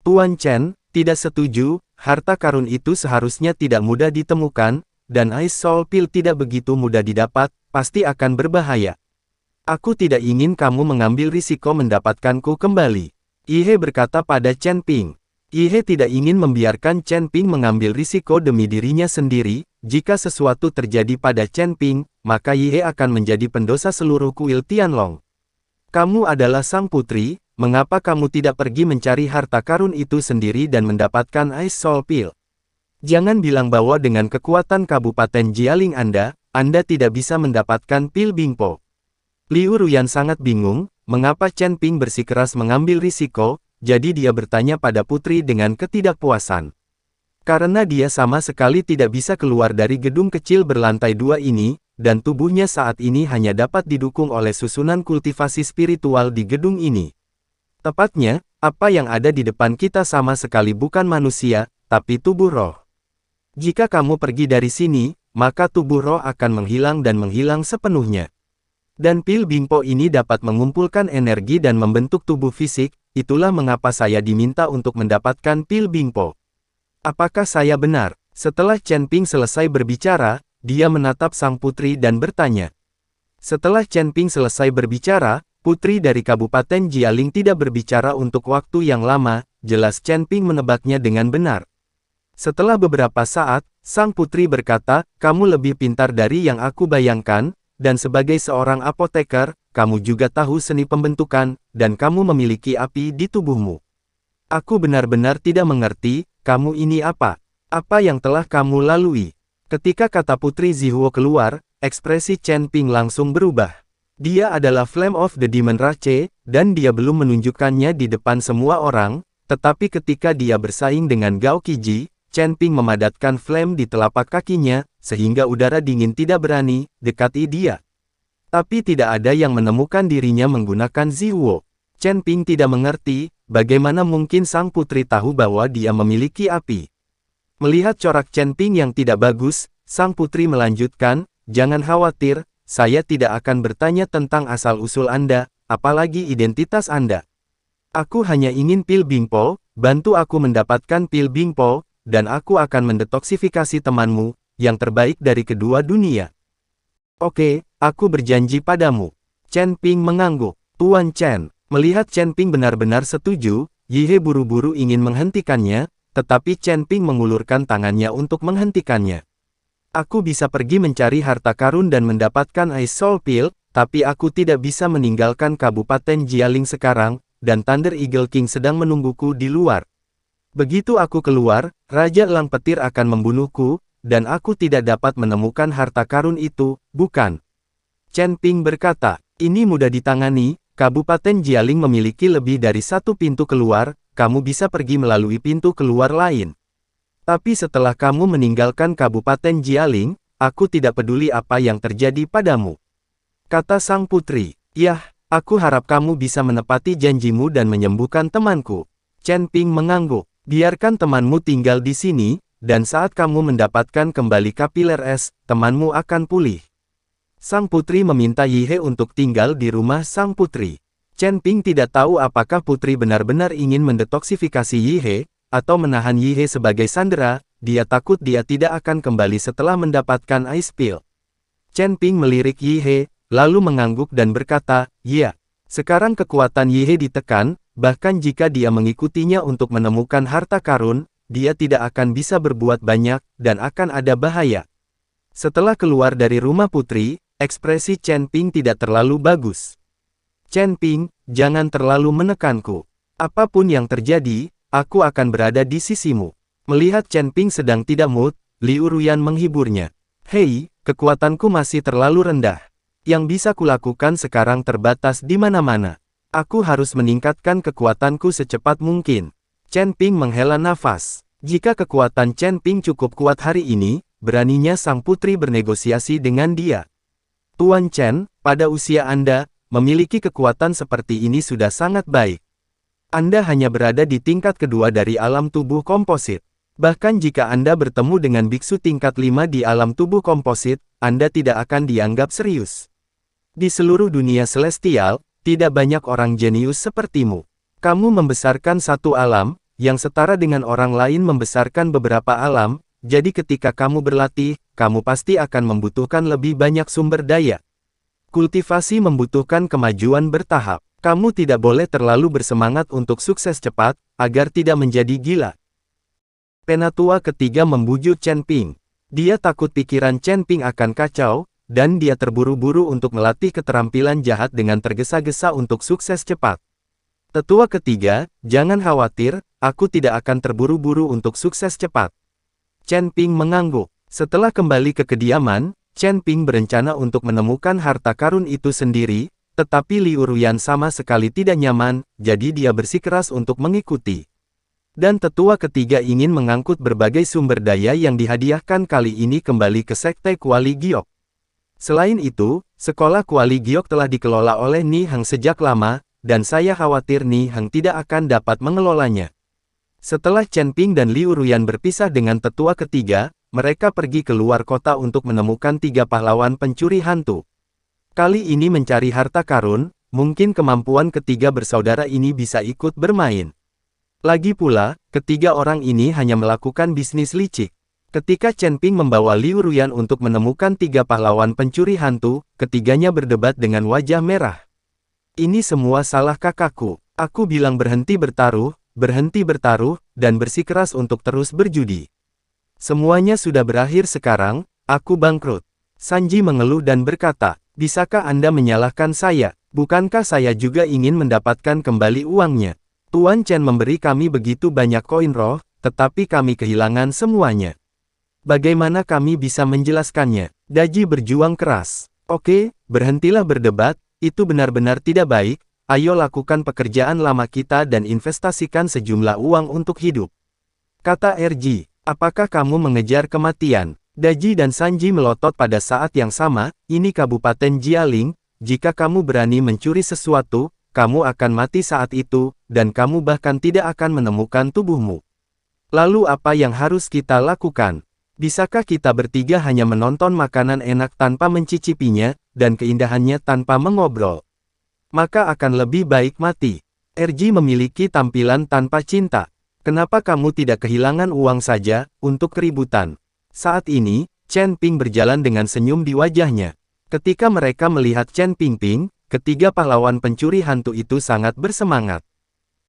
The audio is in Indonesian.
Tuan Chen, tidak setuju, harta karun itu seharusnya tidak mudah ditemukan, dan Ice Soul Pill tidak begitu mudah didapat, pasti akan berbahaya. Aku tidak ingin kamu mengambil risiko mendapatkanku kembali. Yihe berkata pada Chen Ping. Yihe tidak ingin membiarkan Chen Ping mengambil risiko demi dirinya sendiri. Jika sesuatu terjadi pada Chen Ping, maka Yihe akan menjadi pendosa seluruh kuil Tianlong. Kamu adalah sang putri, mengapa kamu tidak pergi mencari harta karun itu sendiri dan mendapatkan Ice Soul Pill? Jangan bilang bahwa dengan kekuatan Kabupaten Jialing Anda tidak bisa mendapatkan pil Bingpo. Liu Ruyan sangat bingung, mengapa Chen Ping bersikeras mengambil risiko, jadi dia bertanya pada putri dengan ketidakpuasan. Karena dia sama sekali tidak bisa keluar dari gedung kecil berlantai 2 ini, dan tubuhnya saat ini hanya dapat didukung oleh susunan kultivasi spiritual di gedung ini. Tepatnya, apa yang ada di depan kita sama sekali bukan manusia, tapi tubuh roh. Jika kamu pergi dari sini, maka tubuh roh akan menghilang dan menghilang sepenuhnya. Dan pil Bingpo ini dapat mengumpulkan energi dan membentuk tubuh fisik, itulah mengapa saya diminta untuk mendapatkan pil Bingpo. Apakah saya benar? Setelah Chen Ping selesai berbicara, dia menatap sang putri dan bertanya. Setelah Chen Ping selesai berbicara, putri dari Kabupaten Jialing tidak berbicara untuk waktu yang lama, jelas Chen Ping menebaknya dengan benar. Setelah beberapa saat, sang putri berkata, kamu lebih pintar dari yang aku bayangkan, dan sebagai seorang apoteker, kamu juga tahu seni pembentukan, dan kamu memiliki api di tubuhmu. Aku benar-benar tidak mengerti, kamu ini apa? Apa yang telah kamu lalui? Ketika kata Putri Zihuo keluar, ekspresi Chen Ping langsung berubah. Dia adalah Flame of the Demon Rache, dan dia belum menunjukkannya di depan semua orang, tetapi ketika dia bersaing dengan Gao Qiji, Chen Ping memadatkan flame di telapak kakinya, sehingga udara dingin tidak berani dekati dia. Tapi tidak ada yang menemukan dirinya menggunakan Zihuo. Chen Ping tidak mengerti, bagaimana mungkin sang putri tahu bahwa dia memiliki api. Melihat corak Chen Ping yang tidak bagus, sang putri melanjutkan, jangan khawatir, saya tidak akan bertanya tentang asal-usul Anda, apalagi identitas Anda. Aku hanya ingin pil Bingpo, bantu aku mendapatkan pil Bingpo, dan aku akan mendetoksifikasi temanmu, yang terbaik dari kedua dunia. Oke, aku berjanji padamu. Chen Ping mengangguk. Tuan Chen, melihat Chen Ping benar-benar setuju, Yihe buru-buru ingin menghentikannya, tetapi Chen Ping mengulurkan tangannya untuk menghentikannya. Aku bisa pergi mencari harta karun dan mendapatkan Ice Soul Pill, tapi aku tidak bisa meninggalkan Kabupaten Jialing sekarang, dan Thunder Eagle King sedang menungguku di luar. Begitu aku keluar, Raja Elang Petir akan membunuhku, dan aku tidak dapat menemukan harta karun itu, bukan? Chen Ping berkata, ini mudah ditangani, Kabupaten Jialing memiliki lebih dari satu pintu keluar, kamu bisa pergi melalui pintu keluar lain. Tapi setelah kamu meninggalkan Kabupaten Jialing, aku tidak peduli apa yang terjadi padamu. Kata sang putri, yah, aku harap kamu bisa menepati janjimu dan menyembuhkan temanku. Chen Ping mengangguk, biarkan temanmu tinggal di sini, dan saat kamu mendapatkan kembali kapiler es, temanmu akan pulih. Sang putri meminta Yihe untuk tinggal di rumah sang putri. Chen Ping tidak tahu apakah putri benar-benar ingin mendetoksifikasi Yihe, atau menahan Yihe sebagai sandera, dia takut dia tidak akan kembali setelah mendapatkan Ice Pill. Chen Ping melirik Yihe, lalu mengangguk dan berkata, ya, sekarang kekuatan Yihe ditekan, bahkan jika dia mengikutinya untuk menemukan harta karun, dia tidak akan bisa berbuat banyak, dan akan ada bahaya. Setelah keluar dari rumah putri, ekspresi Chen Ping tidak terlalu bagus. Chen Ping, jangan terlalu menekanku. Apapun yang terjadi, aku akan berada di sisimu. Melihat Chen Ping sedang tidak mood, Liu Ruyan menghiburnya. Hei, kekuatanku masih terlalu rendah. Yang bisa kulakukan sekarang terbatas di mana-mana. Aku harus meningkatkan kekuatanku secepat mungkin. Chen Ping menghela nafas. Jika kekuatan Chen Ping cukup kuat hari ini, beraninya sang putri bernegosiasi dengan dia. Tuan Chen, pada usia Anda, memiliki kekuatan seperti ini sudah sangat baik. Anda hanya berada di tingkat kedua dari alam tubuh komposit. Bahkan jika Anda bertemu dengan biksu tingkat 5 di alam tubuh komposit, Anda tidak akan dianggap serius. Di seluruh dunia celestial, tidak banyak orang jenius sepertimu. Kamu membesarkan satu alam, yang setara dengan orang lain membesarkan beberapa alam, jadi ketika kamu berlatih, kamu pasti akan membutuhkan lebih banyak sumber daya. Kultivasi membutuhkan kemajuan bertahap. Kamu tidak boleh terlalu bersemangat untuk sukses cepat, agar tidak menjadi gila. Penatua ketiga membujuk Chen Ping. Dia takut pikiran Chen Ping akan kacau, dan dia terburu-buru untuk melatih keterampilan jahat dengan tergesa-gesa untuk sukses cepat. Tetua ketiga, jangan khawatir, aku tidak akan terburu-buru untuk sukses cepat. Chen Ping mengangguk. Setelah kembali ke kediaman, Chen Ping berencana untuk menemukan harta karun itu sendiri, tetapi Liu Ruyan sama sekali tidak nyaman, jadi dia bersikeras untuk mengikuti. Dan tetua ketiga ingin mengangkut berbagai sumber daya yang dihadiahkan kali ini kembali ke Sekte Kuali Giok. Selain itu, sekolah Kuali Giok telah dikelola oleh Ni Hang sejak lama, dan saya khawatir Ni Hang tidak akan dapat mengelolanya. Setelah Chen Ping dan Liu Ruyan berpisah dengan tetua ketiga, mereka pergi ke luar kota untuk menemukan 3 pahlawan pencuri hantu. Kali ini mencari harta karun, mungkin kemampuan ketiga bersaudara ini bisa ikut bermain. Lagi pula, ketiga orang ini hanya melakukan bisnis licik. Ketika Chen Ping membawa Liu Ruyan untuk menemukan 3 pahlawan pencuri hantu, ketiganya berdebat dengan wajah merah. Ini semua salah kakakku. Aku bilang berhenti bertaruh, dan bersikeras untuk terus berjudi. Semuanya sudah berakhir sekarang, aku bangkrut. Sanji mengeluh dan berkata, bisakah Anda menyalahkan saya? Bukankah saya juga ingin mendapatkan kembali uangnya? Tuan Chen memberi kami begitu banyak koin roh, tetapi kami kehilangan semuanya. Bagaimana kami bisa menjelaskannya? Daji berjuang keras. Oke, berhentilah berdebat, itu benar-benar tidak baik, ayo lakukan pekerjaan lama kita dan investasikan sejumlah uang untuk hidup. Kata RG, apakah kamu mengejar kematian? Daji dan Sanji melotot pada saat yang sama, ini Kabupaten Jialing, jika kamu berani mencuri sesuatu, kamu akan mati saat itu, dan kamu bahkan tidak akan menemukan tubuhmu. Lalu apa yang harus kita lakukan? Bisakah kita bertiga hanya menonton makanan enak tanpa mencicipinya, dan keindahannya tanpa mengobrol? Maka akan lebih baik mati. RG memiliki tampilan tanpa cinta. Kenapa kamu tidak kehilangan uang saja, untuk keributan? Saat ini, Chen Ping berjalan dengan senyum di wajahnya. Ketika mereka melihat Chen Ping, ketiga pahlawan pencuri hantu itu sangat bersemangat.